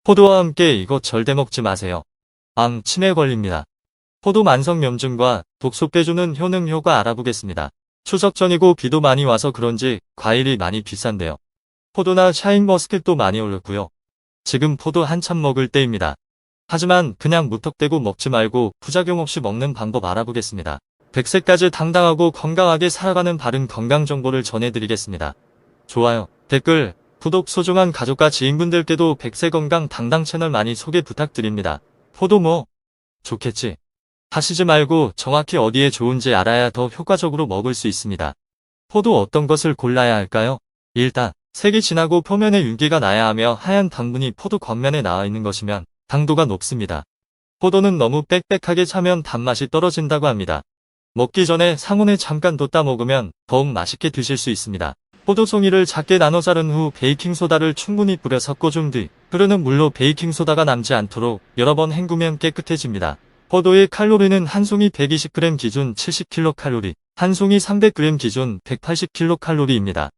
포도와 함께 이것 절대 먹지 마세요. 암, 치매 걸립니다. 포도 만성염증과 독소 빼주는 효능 효과 알아보겠습니다. 추석 전이고 비도 많이 와서 그런지 과일이 많이 비싼데요. 포도나 샤인머스켓도 많이 올랐고요. 지금 포도 한참 먹을 때입니다. 하지만 그냥 무턱대고 먹지 말고 부작용 없이 먹는 방법 알아보겠습니다. 100세까지 당당하고 건강하게 살아가는 바른 건강 정보를 전해드리겠습니다. 좋아요, 댓글, 구독 소중한 가족과 지인분들께도 100세 건강 당당 채널 많이 소개 부탁드립니다. 포도 뭐 좋겠지 하시지 말고 정확히 어디에 좋은지 알아야 더 효과적으로 먹을 수 있습니다. 포도 어떤 것을 골라야 할까요? 일단 색이 진하고 표면에 윤기가 나야 하며 하얀 당분이 포도 겉면에 나와 있는 것이면 당도가 높습니다. 포도는 너무 빽빽하게 차면 단맛이 떨어진다고 합니다. 먹기 전에 상온에 잠깐 뒀다 먹으면 더욱 맛있게 드실 수 있습니다. 포도 송이를 작게 나눠 자른 후 베이킹소다를 충분히 뿌려 섞어준 뒤 흐르는 물로 베이킹소다가 남지 않도록 여러 번 헹구면 깨끗해집니다. 포도의 칼로리는 한 송이 120g 기준 70kcal, 한 송이 300g 기준 180kcal입니다.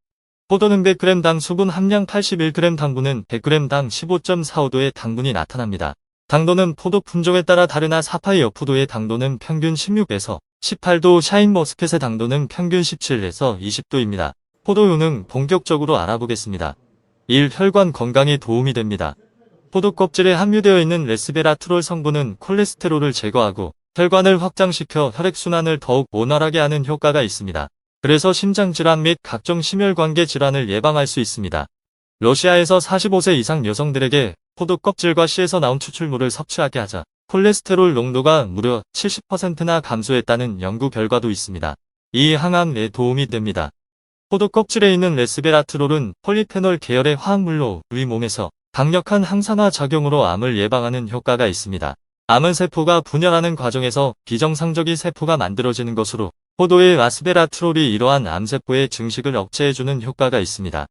포도는 100g당 수분 함량 81g, 당분은 100g당 15.45도의 당분이 나타납니다. 당도는 포도 품종에 따라 다르나 사파이어 포도의 당도는 평균 16에서 18도, 샤인머스켓의 당도는 평균 17에서 20도입니다. 포도 효능 본격적으로 알아보겠습니다. 1. 혈관 건강에 도움이 됩니다. 포도 껍질에 함유되어 있는 레스베라트롤 성분은 콜레스테롤을 제거하고 혈관을 확장시켜 혈액순환을 더욱 원활하게 하는 효과가 있습니다. 그래서 심장질환 및 각종 심혈관계 질환을 예방할 수 있습니다. 러시아에서 45세 이상 여성들에게 포도 껍질과 씨에서 나온 추출물을 섭취하게 하자 콜레스테롤 농도가 무려 70%나 감소했다는 연구 결과도 있습니다. 이 항암에 도움이 됩니다. 포도 껍질에 있는 레스베라트롤은 폴리페놀 계열의 화합물로 우리 몸에서 강력한 항산화 작용으로 암을 예방하는 효과가 있습니다. 암은 세포가 분열하는 과정에서 비정상적인 세포가 만들어지는 것으로 포도의 레스베라트롤이 이러한 암세포의 증식을 억제해주는 효과가 있습니다.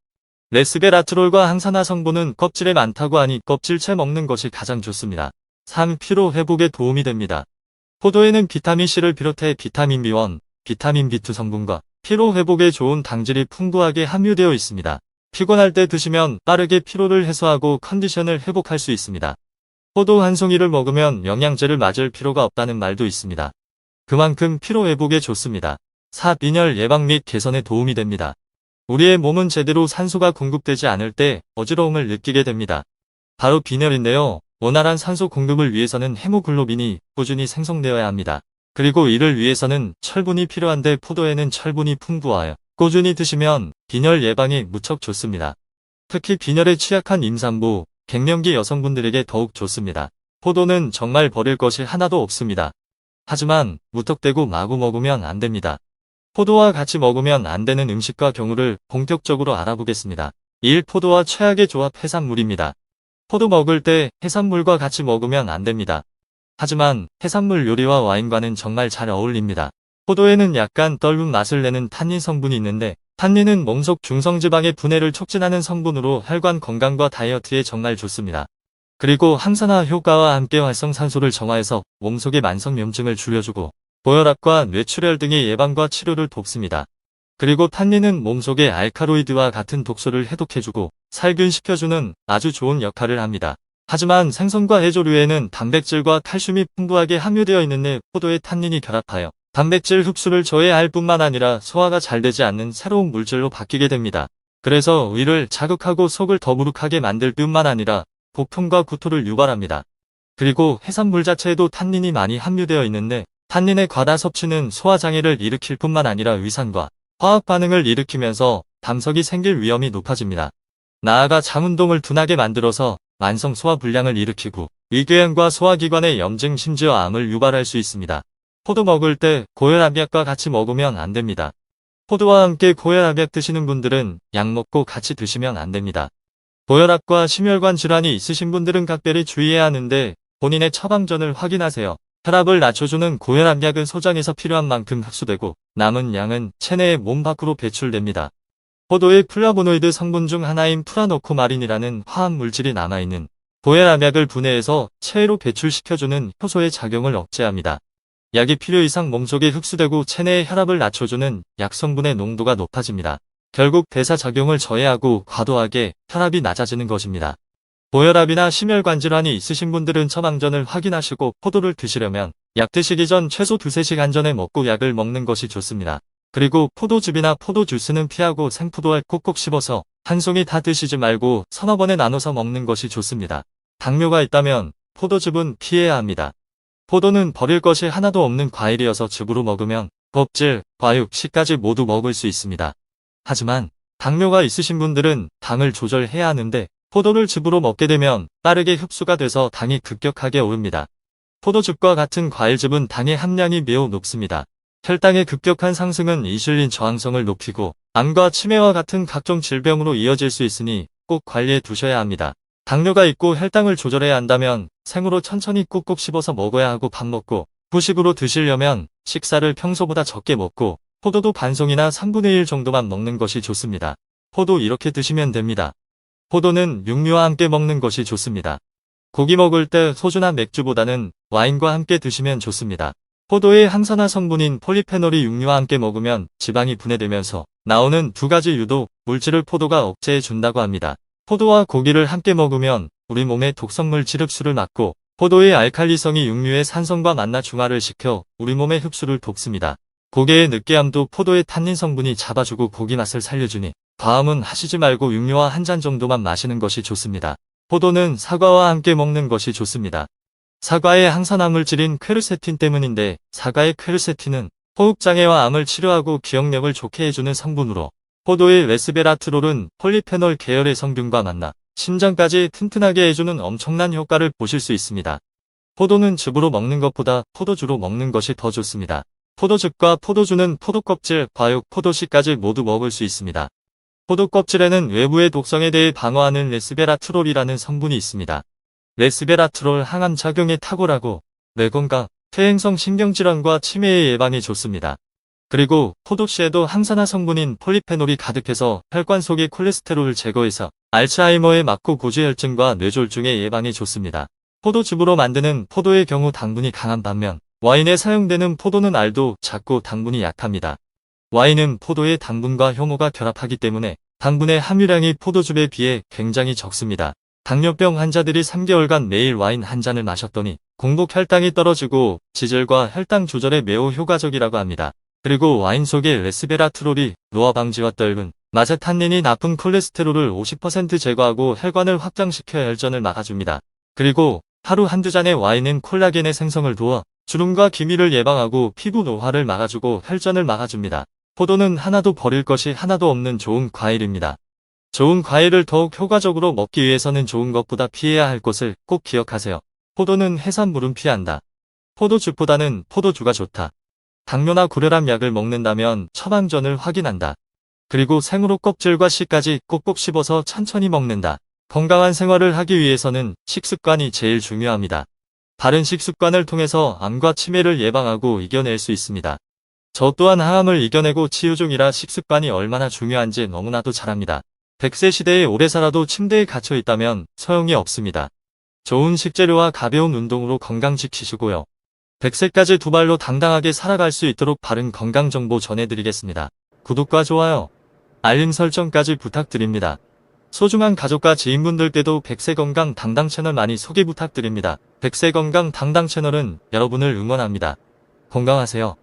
레스베라트롤과 항산화 성분은 껍질에 많다고 하니 껍질째 먹는 것이 가장 좋습니다. 3. 피로 회복에 도움이 됩니다. 포도에는 비타민C를 비롯해 비타민 B1, 비타민 B2 성분과 피로 회복에 좋은 당질이 풍부하게 함유되어 있습니다. 피곤할 때 드시면 빠르게 피로를 해소하고 컨디션을 회복할 수 있습니다. 포도 한 송이를 먹으면 영양제를 맞을 필요가 없다는 말도 있습니다. 그만큼 피로 회복에 좋습니다. 4. 빈혈 예방 및 개선에 도움이 됩니다. 우리의 몸은 제대로 산소가 공급되지 않을 때 어지러움을 느끼게 됩니다. 바로 빈혈인데요. 원활한 산소 공급을 위해서는 헤모글로빈이 꾸준히 생성되어야 합니다. 그리고 이를 위해서는 철분이 필요한데 포도에는 철분이 풍부하여 꾸준히 드시면 빈혈 예방에 무척 좋습니다. 특히 빈혈에 취약한 임산부, 갱년기 여성분들에게 더욱 좋습니다. 포도는 정말 버릴 것이 하나도 없습니다. 하지만 무턱대고 마구 먹으면 안 됩니다. 포도와 같이 먹으면 안 되는 음식과 경우를 본격적으로 알아보겠습니다. 1. 포도와 최악의 조합 해산물입니다. 포도 먹을 때 해산물과 같이 먹으면 안 됩니다. 하지만 해산물 요리와 와인과는 정말 잘 어울립니다. 포도에는 약간 떫은 맛을 내는 탄닌 성분이 있는데 탄닌은 몸 속 중성지방의 분해를 촉진하는 성분으로 혈관 건강과 다이어트에 정말 좋습니다. 그리고 항산화 효과와 함께 활성산소를 정화해서 몸속의 만성염증을 줄여주고 고혈압과 뇌출혈 등의 예방과 치료를 돕습니다. 그리고 탄닌은 몸속의 알카로이드와 같은 독소를 해독해주고 살균시켜주는 아주 좋은 역할을 합니다. 하지만 생선과 해조류에는 단백질과 칼슘이 풍부하게 함유되어 있는데 포도의 탄닌이 결합하여 단백질 흡수를 저해할 뿐만 아니라 소화가 잘 되지 않는 새로운 물질로 바뀌게 됩니다. 그래서 위를 자극하고 속을 더부룩하게 만들 뿐만 아니라 복통과 구토를 유발합니다. 그리고 해산물 자체에도 탄닌이 많이 함유되어 있는데 탄닌의 과다 섭취는 소화장애를 일으킬 뿐만 아니라 위산과 화학 반응을 일으키면서 담석이 생길 위험이 높아집니다. 나아가 장운동을 둔하게 만들어서 만성 소화불량을 일으키고 위궤양과 소화기관의 염증 심지어 암을 유발할 수 있습니다. 포도 먹을 때 고혈압약과 같이 먹으면 안 됩니다. 포도와 함께 고혈압약 드시는 분들은 약 먹고 같이 드시면 안 됩니다. 고혈압과 심혈관 질환이 있으신 분들은 각별히 주의해야 하는데 본인의 처방전을 확인하세요. 혈압을 낮춰주는 고혈압약은 소장에서 필요한 만큼 흡수되고 남은 양은 체내에 몸 밖으로 배출됩니다. 포도의 플라보노이드 성분 중 하나인 프라노코마린이라는 화학 물질이 남아있는 고혈압약을 분해해서 체외로 배출시켜주는 효소의 작용을 억제합니다. 약이 필요 이상 몸속에 흡수되고 체내의 혈압을 낮춰주는 약 성분의 농도가 높아집니다. 결국 대사작용을 저해하고 과도하게 혈압이 낮아지는 것입니다. 고혈압이나 심혈관 질환이 있으신 분들은 처방전을 확인하시고 포도를 드시려면 약 드시기 전 최소 2~3시간 전에 먹고 약을 먹는 것이 좋습니다. 그리고 포도즙이나 포도 주스는 피하고 생포도알 꼭꼭 씹어서 한 송이 다 드시지 말고 서너 번에 나눠서 먹는 것이 좋습니다. 당뇨가 있다면 포도즙은 피해야 합니다. 포도는 버릴 것이 하나도 없는 과일이어서 즙으로 먹으면 껍질, 과육, 씨까지 모두 먹을 수 있습니다. 하지만 당뇨가 있으신 분들은 당을 조절해야 하는데 포도를 즙으로 먹게 되면 빠르게 흡수가 돼서 당이 급격하게 오릅니다. 포도즙과 같은 과일즙은 당의 함량이 매우 높습니다. 혈당의 급격한 상승은 인슐린 저항성을 높이고 암과 치매와 같은 각종 질병으로 이어질 수 있으니 꼭 관리해 두셔야 합니다. 당뇨가 있고 혈당을 조절해야 한다면 생으로 천천히 꾹꾹 씹어서 먹어야 하고 밥 먹고 후식으로 드시려면 식사를 평소보다 적게 먹고 포도도 반송이나 3분의 1 정도만 먹는 것이 좋습니다. 포도 이렇게 드시면 됩니다. 포도는 육류와 함께 먹는 것이 좋습니다. 고기 먹을 때 소주나 맥주보다는 와인과 함께 드시면 좋습니다. 포도의 항산화 성분인 폴리페놀이 육류와 함께 먹으면 지방이 분해되면서 나오는 두 가지 유독 물질을 포도가 억제해 준다고 합니다. 포도와 고기를 함께 먹으면 우리 몸의 독성 물질 흡수를 막고 포도의 알칼리성이 육류의 산성과 만나 중화를 시켜 우리 몸의 흡수를 돕습니다. 고기의 느끼함도 포도의 탄닌 성분이 잡아주고 고기 맛을 살려주니 과음은 하시지 말고 육류와 한 잔 정도만 마시는 것이 좋습니다. 포도는 사과와 함께 먹는 것이 좋습니다. 사과의 항산화 물질인 퀘르세틴 때문인데 사과의 퀘르세틴은 호흡장애와 암을 치료하고 기억력을 좋게 해주는 성분으로 포도의 레스베라트롤은 폴리페놀 계열의 성분과 만나 심장까지 튼튼하게 해주는 엄청난 효과를 보실 수 있습니다. 포도는 즙으로 먹는 것보다 포도주로 먹는 것이 더 좋습니다. 포도즙과 포도주는 포도껍질, 과육, 포도씨까지 모두 먹을 수 있습니다. 포도 껍질에는 외부의 독성에 대해 방어하는 레스베라트롤이라는 성분이 있습니다. 레스베라트롤 항암 작용에 탁월하고 뇌건강, 퇴행성 신경질환과 치매의 예방에 좋습니다. 그리고 포도씨에도 항산화 성분인 폴리페놀이 가득해서 혈관 속의 콜레스테롤을 제거해서 알츠하이머에 막고 고지혈증과 뇌졸중의 예방에 좋습니다. 포도즙으로 만드는 포도의 경우 당분이 강한 반면 와인에 사용되는 포도는 알도 작고 당분이 약합니다. 와인은 포도의 당분과 효모가 결합하기 때문에 당분의 함유량이 포도즙에 비해 굉장히 적습니다. 당뇨병 환자들이 3개월간 매일 와인 한 잔을 마셨더니 공복 혈당이 떨어지고 지질과 혈당 조절에 매우 효과적이라고 합니다. 그리고 와인 속의 레스베라트롤이 노화 방지와 떫은 마제탄닌이 나쁜 콜레스테롤을 50% 제거하고 혈관을 확장시켜 혈전을 막아줍니다. 그리고 하루 한두 잔의 와인은 콜라겐의 생성을 도와 주름과 기미를 예방하고 피부 노화를 막아주고 혈전을 막아줍니다. 포도는 하나도 버릴 것이 하나도 없는 좋은 과일입니다. 좋은 과일을 더욱 효과적으로 먹기 위해서는 좋은 것보다 피해야 할 것을 꼭 기억하세요. 포도는 해산물은 피한다. 포도즙보다는 포도주가 좋다. 당뇨나 고혈압 약을 먹는다면 처방전을 확인한다. 그리고 생으로 껍질과 씨까지 꼭꼭 씹어서 천천히 먹는다. 건강한 생활을 하기 위해서는 식습관이 제일 중요합니다. 바른 식습관을 통해서 암과 치매를 예방하고 이겨낼 수 있습니다. 저 또한 항암을 이겨내고 치유 중이라 식습관이 얼마나 중요한지 너무나도 잘 압니다. 100세 시대에 오래 살아도 침대에 갇혀 있다면 소용이 없습니다. 좋은 식재료와 가벼운 운동으로 건강 지키시고요. 100세까지 두 발로 당당하게 살아갈 수 있도록 바른 건강 정보 전해드리겠습니다. 구독과 좋아요, 알림 설정까지 부탁드립니다. 소중한 가족과 지인분들께도 100세 건강 당당 채널 많이 소개 부탁드립니다. 100세 건강 당당 채널은 여러분을 응원합니다. 건강하세요.